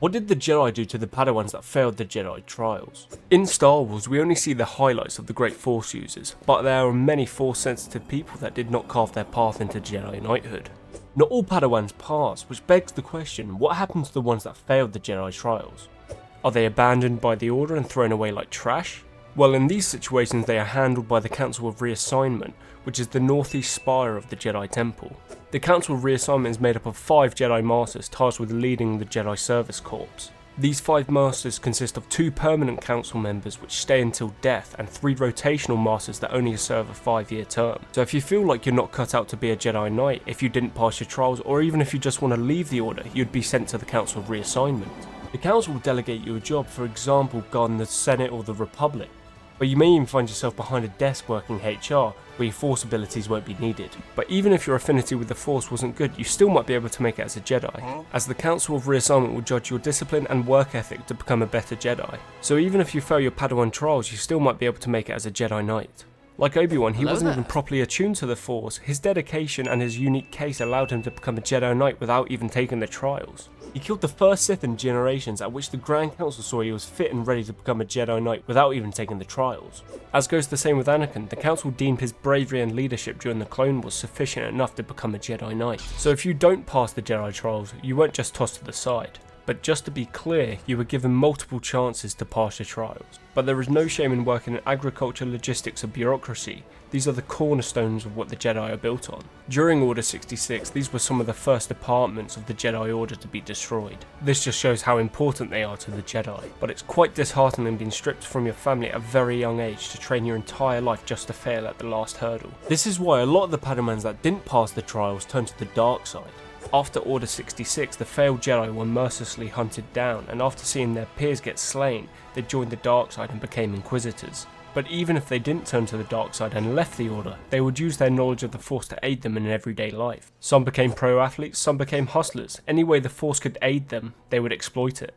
What did the Jedi do to the Padawans that failed the Jedi trials? In Star Wars, we only see the highlights of the great Force users, but there are many Force-sensitive people that did not carve their path into Jedi knighthood. Not all Padawans pass, which begs the question, what happened to the ones that failed the Jedi trials? Are they abandoned by the Order and thrown away like trash? Well, in these situations they are handled by the Council of Reassignment, which is the northeast spire of the Jedi Temple. The Council of Reassignment is made up of 5 Jedi Masters tasked with leading the Jedi Service Corps. These 5 Masters consist of 2 permanent Council members which stay until death and 3 rotational Masters that only serve a 5-year term. So if you feel like you're not cut out to be a Jedi Knight if you didn't pass your trials, or even if you just want to leave the Order, you'd be sent to the Council of Reassignment. The Council will delegate you a job, for example guarding the Senate or the Republic, but you may even find yourself behind a desk working HR, where your Force abilities won't be needed. But even if your affinity with the Force wasn't good, you still might be able to make it as a Jedi, as the Council of Reassignment will judge your discipline and work ethic to become a better Jedi. So even if you fail your Padawan trials, you still might be able to make it as a Jedi Knight. Like Obi-Wan, he wasn't even properly attuned to the Force. His dedication and his unique case allowed him to become a Jedi Knight without even taking the trials. He killed the first Sith in generations, at which the Grand Council saw he was fit and ready to become a Jedi Knight without even taking the trials. As goes the same with Anakin, the Council deemed his bravery and leadership during the Clone Wars sufficient enough to become a Jedi Knight. So if you don't pass the Jedi trials, you weren't just tossed to the side. But just to be clear, you were given multiple chances to pass your trials. But there is no shame in working in agriculture, logistics and bureaucracy. These are the cornerstones of what the Jedi are built on. During Order 66, these were some of the first departments of the Jedi Order to be destroyed. This just shows how important they are to the Jedi. But it's quite disheartening being stripped from your family at a very young age to train your entire life just to fail at the last hurdle. This is why a lot of the Padawans that didn't pass the trials turned to the dark side. After Order 66, the failed Jedi were mercilessly hunted down, and after seeing their peers get slain, they joined the dark side and became Inquisitors. But even if they didn't turn to the dark side and left the Order, they would use their knowledge of the Force to aid them in everyday life. Some became pro athletes, some became hustlers. Any way the Force could aid them, they would exploit it.